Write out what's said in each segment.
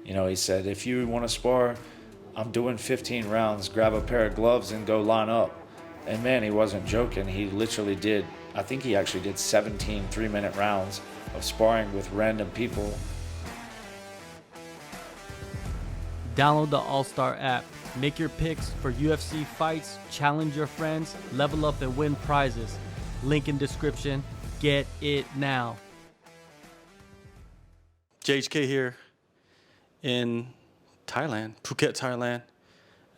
He said, if you want to spar, I'm doing 15 rounds, grab a pair of gloves and go line up. And man, he wasn't joking. He literally did, I think he actually did 17 3-minute rounds of sparring with random people. Download the AllStar app. Make your picks for UFC fights, challenge your friends, level up and win prizes. Link in description. Get it now. JHK here in Thailand, Phuket, Thailand,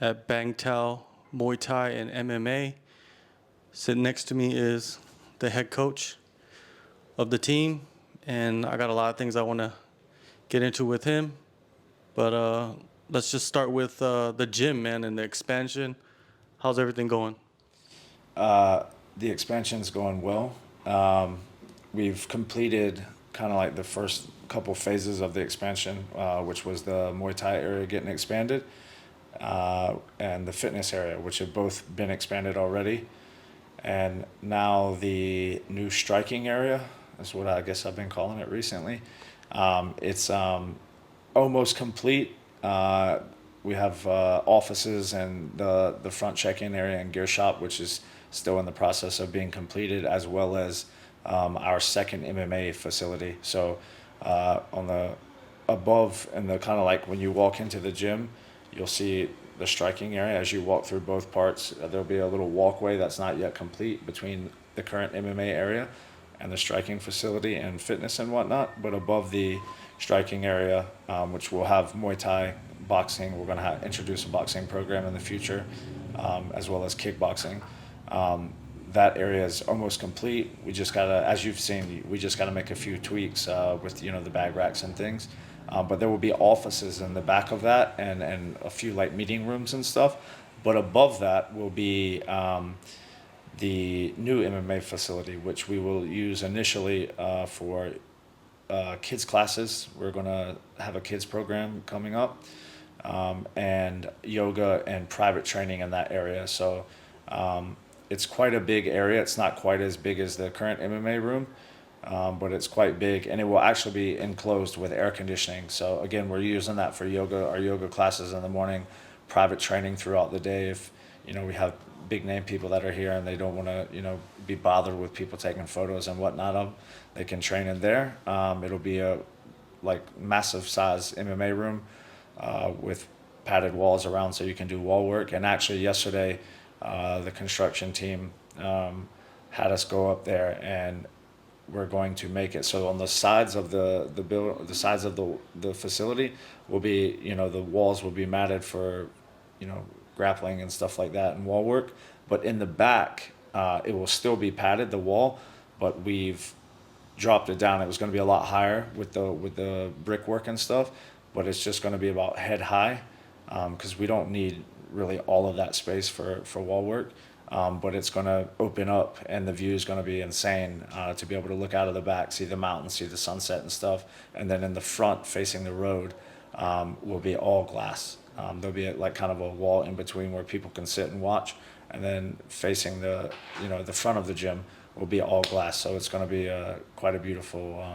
at Bangtao Muay Thai and MMA. Sitting next to me is the head coach of the team, and I got a lot of things I want to get into with him. But let's just start with the gym, man, and the expansion. How's everything going? The expansion's going well. We've completed kind of like the first couple phases of the expansion, which was the Muay Thai area getting expanded, and the fitness area, which have both been expanded already. And now the new striking area is what I guess I've been calling it recently. It's almost complete. We have offices and the front check-in area and gear shop, which is still in the process of being completed, as well as our second MMA facility. So on the above, and the kind of like when you walk into the gym, you'll see the striking area. As you walk through both parts, there'll be a little walkway that's not yet complete between the current MMA area and the striking facility and fitness and whatnot. But above the striking area, which will have Muay Thai, boxing, we're going to introduce a boxing program in the future, as well as kickboxing. That area is almost complete. We just gotta, as you've seen, we just gotta make a few tweaks with the bag racks and things. But there will be offices in the back of that and a few like meeting rooms and stuff. But above that will be the new MMA facility, which we will use initially for kids classes. We're gonna have a kids program coming up, and yoga and private training in that area. So it's quite a big area. It's not quite as big as the current MMA room, but it's quite big, and it will actually be enclosed with air conditioning. So again, we're using that for yoga, our yoga classes in the morning, private training throughout the day. If we have big name people that are here and they don't want to be bothered with people taking photos and whatnot of, they can train in there. It'll be a massive size MMA room with padded walls around, so you can do wall work. And actually yesterday, the construction team had us go up there, and we're going to make it so on the sides of the sides of the facility will be, the walls will be matted for grappling and stuff like that and wall work. But in the back, it will still be padded, the wall, but we've dropped it down. It was going to be a lot higher with the brickwork and stuff, but it's just going to be about head high, because we don't need really all of that space for wall work, but it's going to open up, and the view is going to be insane, to be able to look out of the back, see the mountains, see the sunset and stuff. And then in the front facing the road will be all glass. There'll be kind of a wall in between where people can sit and watch, and then facing the front of the gym will be all glass. So it's going to be quite a beautiful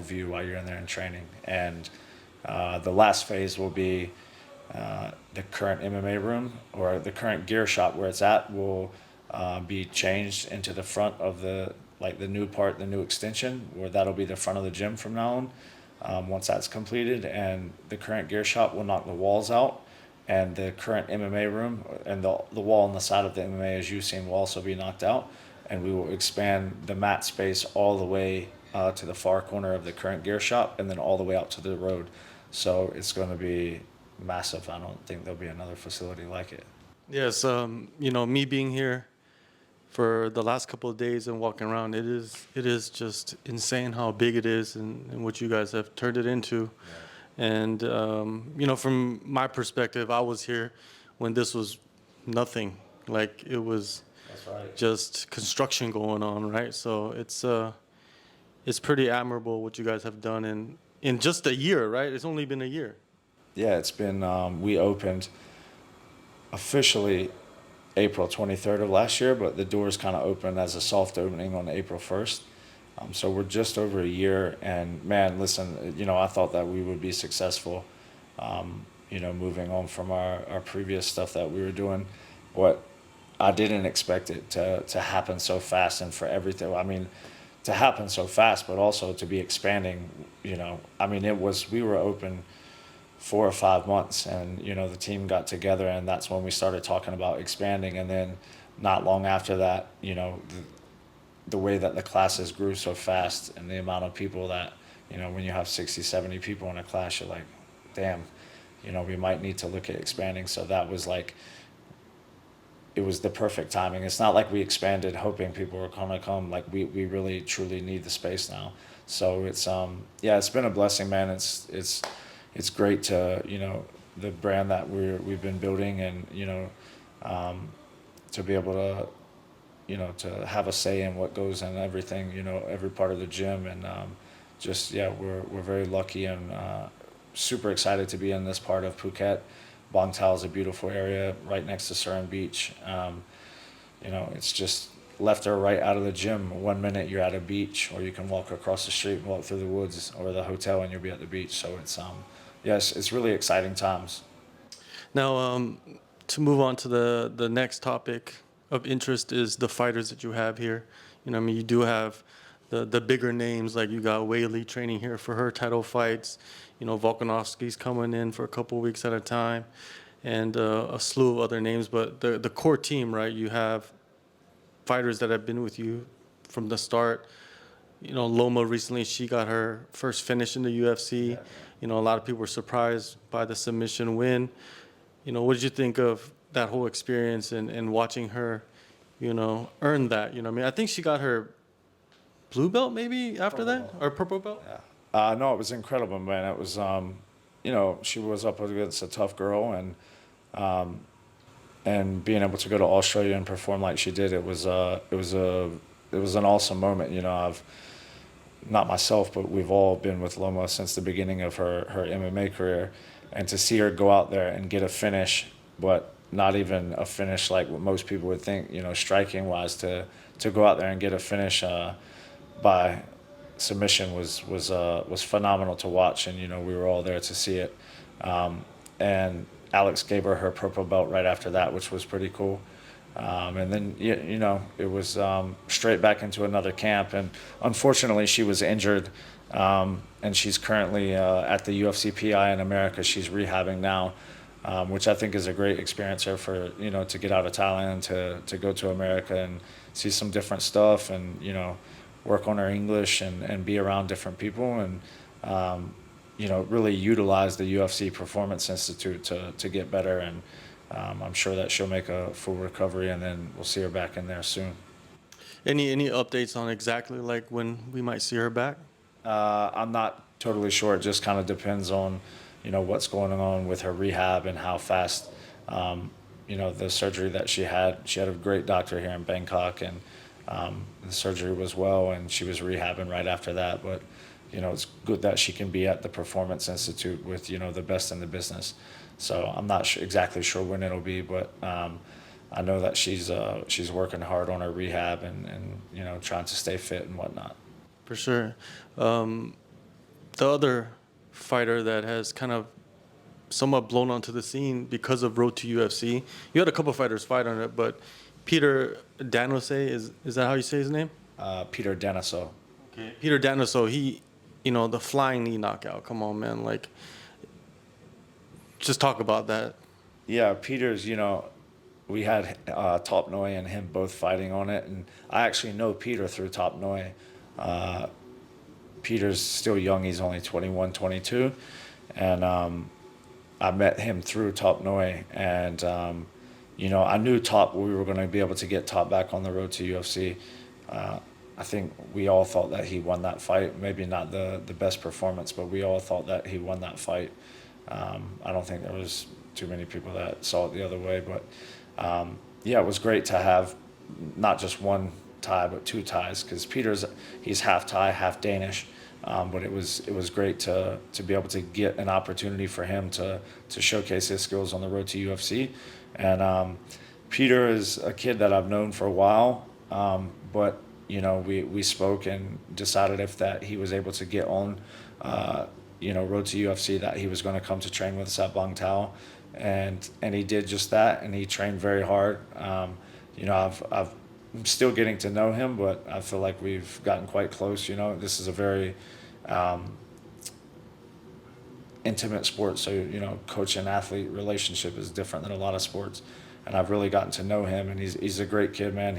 view while you're in there in training. And the last phase will be the current MMA room, or the current gear shop where it's at, will be changed into the front of the new part, the new extension, where that'll be the front of the gym from now on, once that's completed. And the current gear shop will knock the walls out, and the current MMA room and the wall on the side of the MMA, as you've seen, will also be knocked out, and we will expand the mat space all the way to the far corner of the current gear shop, and then all the way out to the road. So it's going to be massive. I don't think there'll be another facility like it. Yes, me being here for the last couple of days and walking around, it is just insane how big it is and what you guys have turned it into. Yeah. And from my perspective, I was here when this was nothing. Like, it was just construction going on, right? So it's pretty admirable what you guys have done in just a year, right? It's only been a year. Yeah, it's been, we opened officially April 23rd of last year, but the doors kind of opened as a soft opening on April 1st. So we're just over a year, and man, listen, I thought that we would be successful, moving on from our previous stuff that we were doing. What I didn't expect it to happen so fast, and for everything. I mean, to happen so fast, but also to be expanding. I mean, we were open 4 or 5 months, and the team got together, and that's when we started talking about expanding. And then not long after that, the way that the classes grew so fast, and the amount of people that, when you have 60, 70 people in a class, you're like, damn, we might need to look at expanding. So that was like, it was the perfect timing. It's not like we expanded hoping people were gonna come. Like we really truly need the space now. So it's it's been a blessing, man. It's great to, the brand that we've been building, and to be able to, to have a say in what goes in everything, every part of the gym. And we're very lucky, and super excited to be in this part of Phuket. Bangtao is a beautiful area right next to Surin Beach. It's just left or right out of the gym. 1 minute you're at a beach, or you can walk across the street and walk through the woods or the hotel, and you'll be at the beach. So it's really exciting times. Now, to move on to the next topic of interest is the fighters that you have here. You do have the bigger names, like you got Weili training here for her title fights. Volkanovski's coming in for a couple weeks at a time, and a slew of other names. But the core team, right? You have fighters that have been with you from the start. Loma recently, she got her first finish in the UFC. Yeah. A lot of people were surprised by the submission win. What did you think of that whole experience and watching her, earn that? I think she got her blue belt maybe after that, or purple belt? Yeah. No, it was incredible, man. It was, she was up against a tough girl, and being able to go to Australia and perform like she did, it was an awesome moment. I've, not myself, but we've all been with Loma since the beginning of her MMA career, and to see her go out there and get a finish, but not even a finish like what most people would think, striking wise, to go out there and get a finish by submission was phenomenal to watch, and we were all there to see it. And Alex gave her purple belt right after that, which was pretty cool. And then it was straight back into another camp, and unfortunately she was injured, and she's currently at the UFC PI in America. She's rehabbing now, which I think is a great experience here for to get out of Thailand to go to America and see some different stuff, and work on her English and be around different people, and really utilize the UFC Performance Institute to get better. And I'm sure that she'll make a full recovery, and then we'll see her back in there soon. Any updates on exactly like when we might see her back? I'm not totally sure. It just kind of depends on what's going on with her rehab and how fast the surgery that she had. She had a great doctor here in Bangkok, and the surgery was well, and she was rehabbing right after that. But it's good that she can be at the Performance Institute with the best in the business. So I'm not exactly sure when it'll be, but I know that she's working hard on her rehab, and trying to stay fit and whatnot. For sure. The other fighter that has kind of somewhat blown onto the scene because of Road to UFC, you had a couple fighters fight on it, but Peter Danasoe, is that how you say his name? Peter Danasoe. Okay. Peter Danasoe, he, the flying knee knockout. Come on, man. Like, just talk about that. Yeah, Peter's, we had Top Noi and him both fighting on it, and I actually know Peter through Top Noi. Peter's still young. He's only 21, 22, and I met him through Top Noi, and I knew Top, we were going to be able to get Top back on the road to UFC. I think we all thought that he won that fight. Maybe not the best performance, but we all thought that he won that fight. I don't think there was too many people that saw it the other way, but it was great to have not just one Thai, but two Thais, because he's half Thai, half Danish. But it was great to be able to get an opportunity for him to showcase his skills on the road to UFC. And Peter is a kid that I've known for a while, but we spoke and decided if that he was able to get on, road to UFC, that he was going to come to train with us at Bangtao, and he did just that, and he trained very hard. I'm still getting to know him, but I feel like we've gotten quite close. This is a very intimate sport, so coach and athlete relationship is different than a lot of sports, and I've really gotten to know him, and he's a great kid, man.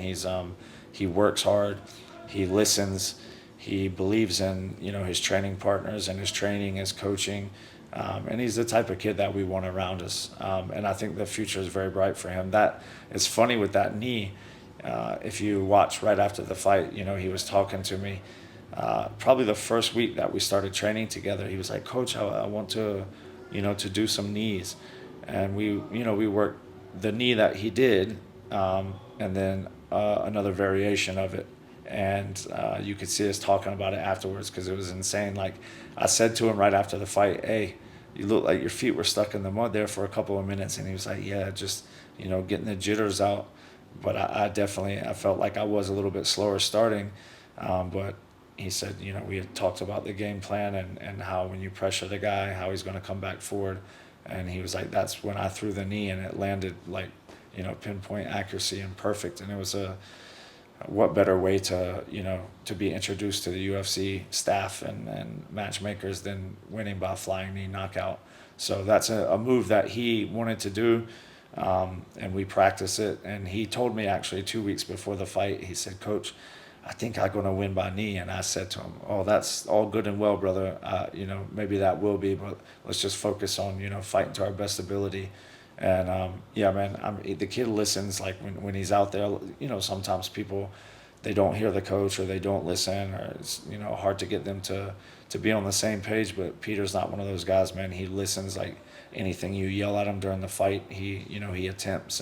He works hard, he listens, he believes in his training partners and his training, his coaching, and he's the type of kid that we want around us, and I think the future is very bright for him. That it's funny with that knee. If you watch right after the fight, he was talking to me. Probably the first week that we started training together, he was like, "Coach, I want to, to do some knees," and we worked the knee that he did, and then another variation of it, and you could see us talking about it afterwards because it was insane. Like I said to him right after the fight, "Hey, you look like your feet were stuck in the mud there for a couple of minutes," and he was like, "Yeah, just getting the jitters out." But I definitely felt like I was a little bit slower starting, but he said, we had talked about the game plan and how when you pressure the guy, how he's going to come back forward. And he was like, that's when I threw the knee and it landed like, pinpoint accuracy and perfect. And it was what better way to be introduced to the UFC staff and matchmakers than winning by flying knee knockout. So that's a move that he wanted to do. And we practice it. And he told me actually 2 weeks before the fight, he said, "Coach, I think I'm going to win by knee." And I said to him, "Oh, that's all good and well, brother. Maybe that will be, but let's just focus on, fighting to our best ability." And, yeah, man, the kid listens. Like when he's out there, sometimes people, they don't hear the coach or they don't listen, or it's, hard to get them to be on the same page. But Peter's not one of those guys, man. He listens. Like anything you yell at him during the fight, he attempts.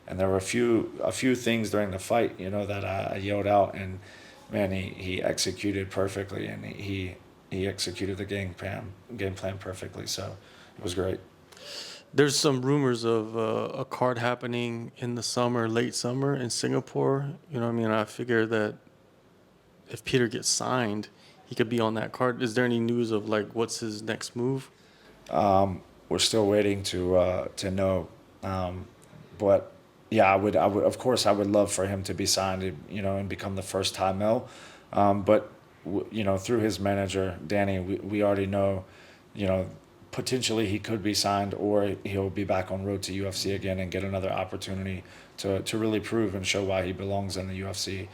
And there were a few things during the fight, that I yelled out, and man, he executed perfectly, and he executed the game plan perfectly. So it was great. There's some rumors of a card happening in the summer, late summer in Singapore. I figure that if Peter gets signed, he could be on that card. Is there any news of like what's his next move? We're still waiting to know, but yeah, I would of course I would love for him to be signed, and become the first Thai Mel, but through his manager Danny, we already know, potentially he could be signed, or he'll be back on road to UFC again and get another opportunity to really prove and show why he belongs in the UFC.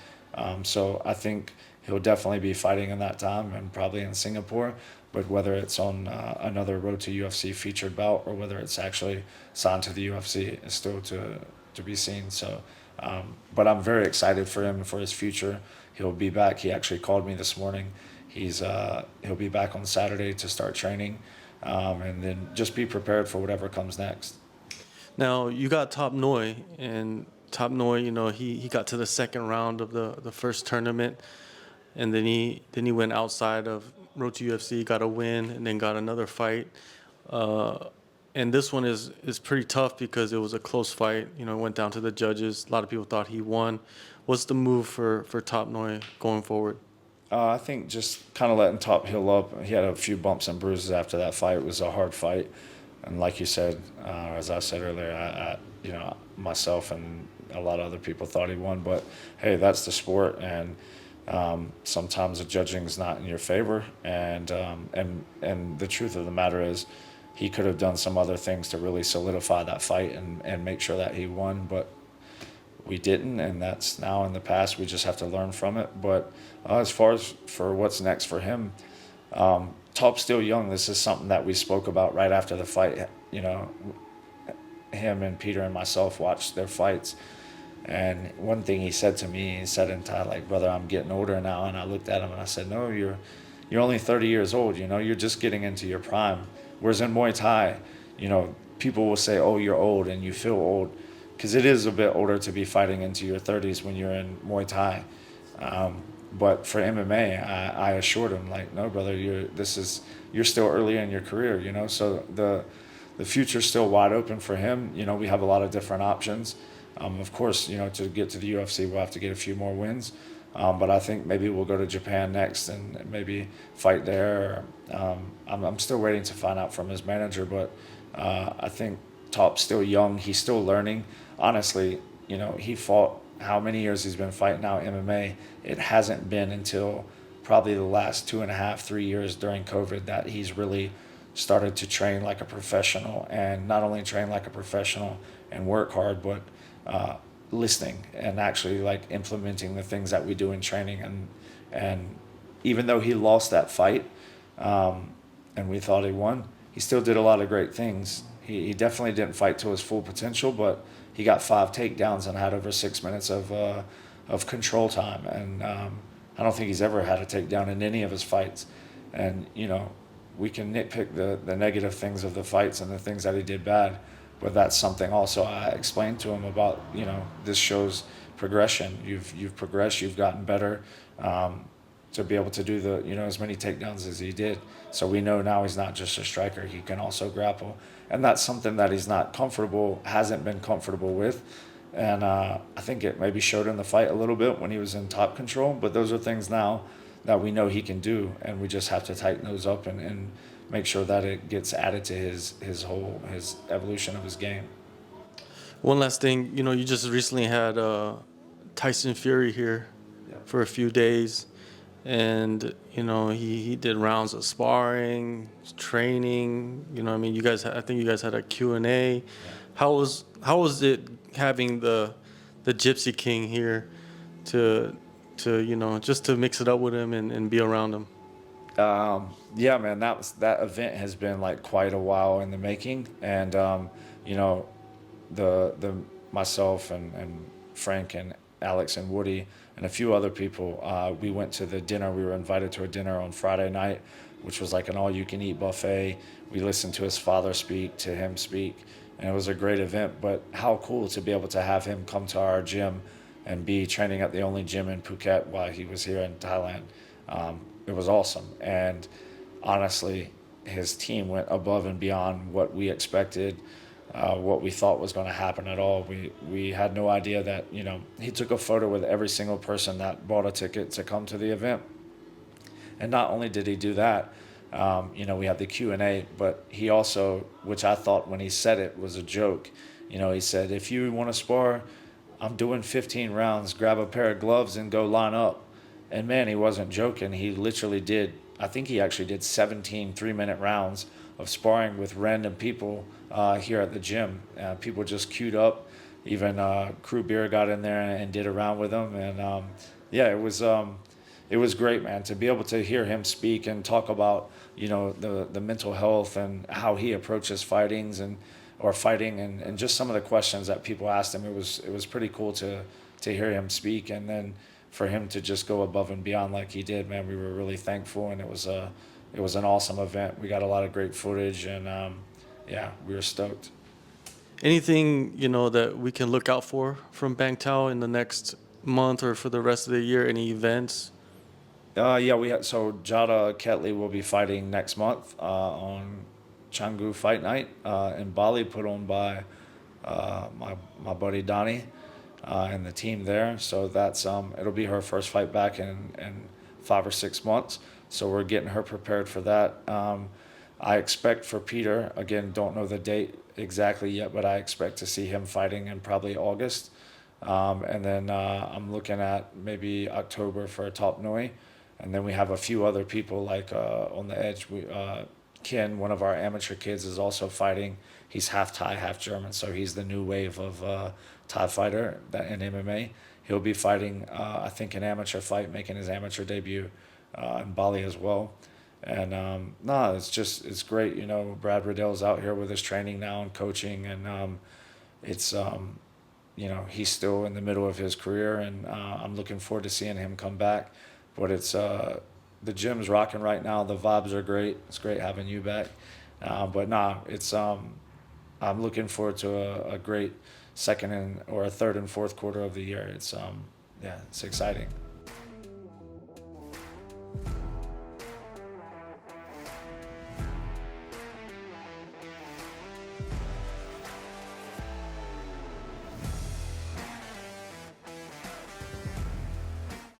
So I think he'll definitely be fighting in that time and probably in Singapore. But whether it's on another road to UFC featured bout or whether it's actually signed to the UFC is still to be seen. So, but I'm very excited for him and for his future. He'll be back. He actually called me this morning. He'll be back on Saturday to start training, and then just be prepared for whatever comes next. Now you got Top Noi, and Top Noi, he got to the second round of the first tournament, and then he went outside of road to UFC, got a win, and then got another fight. And this one is pretty tough because it was a close fight. It went down to the judges. A lot of people thought he won. What's the move for Top Noi going forward? I think just kind of letting Top heal up. He had a few bumps and bruises after that fight. It was a hard fight. And like you said, as I said earlier, I myself and a lot of other people thought he won. But, hey, that's the sport. And sometimes the judging is not in your favor. And the truth of the matter is he could have done some other things to really solidify that fight and make sure that he won. But we didn't, and that's now in the past. We just have to learn from it. But as far as for what's next for him, Top's still young. This is something that we spoke about right after the fight. Him and Peter and myself watched their fights. And one thing he said to me, he said in Thai, like, "Brother, I'm getting older now." And I looked at him and I said, "No, you're only 30 years old. You're just getting into your prime." Whereas in Muay Thai, people will say, "Oh, you're old," and you feel old. Because it is a bit older to be fighting into your 30s when you're in Muay Thai. But for MMA, I assured him, like, "No, brother, you're still early in your career, So the future's still wide open for him. We have a lot of different options. Of course, to get to the UFC, we'll have to get a few more wins. But I think maybe we'll go to Japan next and maybe fight there. I'm still waiting to find out from his manager, but I think Top's still young. He's still learning. Honestly, you know, he fought how many years he's been fighting now MMA. It hasn't been until probably the last 2.5, 3 years during COVID that he's really started to train like a professional, and not only train like a professional and work hard, but listening and actually like implementing the things that we do in training. And even though he lost that fight, and we thought he won, he still did a lot of great things. He definitely didn't fight to his full potential, but he got 5 takedowns and had over 6 minutes of control time. And I don't think he's ever had a takedown in any of his fights. And, you know, we can nitpick the negative things of the fights and the things that he did bad, but that's something also I explained to him about. You know, this shows progression. You've progressed, you've gotten better, to be able to do the, you know, as many takedowns as he did. So we know now he's not just a striker, he can also grapple. And that's something that he's not comfortable, hasn't been comfortable with. And I think it maybe showed in the fight a little bit when he was in top control, but those are things now that we know he can do, and we just have to tighten those up and make sure that it gets added to his evolution of his game. One last thing, you know, you just recently had Tyson Fury here for a few days, and you know he did rounds of sparring, training. You know, I mean, I think you guys had a Q&A. Yeah. How was it having the Gypsy King here to you know, just to mix it up with him and be around him? Yeah, man, that event has been like quite a while in the making. And you know, the myself and Frank and Alex and Woody and a few other people, we went to the dinner. We were invited to a dinner on Friday night, which was like an all-you-can-eat buffet. We listened to his father speak, to him speak, and it was a great event. But how cool to be able to have him come to our gym and be training at the only gym in Phuket while he was here in Thailand. It was awesome. And honestly, his team went above and beyond what we expected, what we thought was going to happen at all. We had no idea that, you know, he took a photo with every single person that bought a ticket to come to the event. And not only did he do that, you know, we had the Q&A, but he also, which I thought when he said it was a joke, you know, he said, if you want to spar, I'm doing 15 rounds, grab a pair of gloves and go line up. And man, he wasn't joking. He literally did, I think he actually did 17 3-minute rounds of sparring with random people here at the gym. People just queued up. Even Crew Beer got in there and did a round with him. And yeah, it was great, man, to be able to hear him speak and talk about, you know, the mental health and how he approaches fighting and just some of the questions that people asked him. It was pretty cool to hear him speak, and then for him to just go above and beyond like he did, man, we were really thankful, and it was an awesome event. We got a lot of great footage, and yeah, we were stoked. Anything, you know, that we can look out for from Bangtao in the next month or for the rest of the year? Any events? Yeah, so Jada Ketley will be fighting next month on Canggu Fight Night in Bali, put on by my buddy Donnie and the team there. So that's it'll be her first fight back in 5 or 6 months. So we're getting her prepared for that. I expect for Peter, again, don't know the date exactly yet, but I expect to see him fighting in probably August. And then I'm looking at maybe October for a Top Noi. And then we have a few other people like on the edge. Ken, one of our amateur kids, is also fighting. He's half Thai, half German, so he's the new wave of Thai fighter in MMA. He'll be fighting, I think, an amateur fight, making his amateur debut in Bali as well. And it's great. You know, Brad Riddell's out here with his training now and coaching, and it's you know, he's still in the middle of his career, and I'm looking forward to seeing him come back. But it's the gym's rocking right now. The vibes are great. It's great having you back. It's I'm looking forward to a great second or a third and fourth quarter of the year. It's exciting.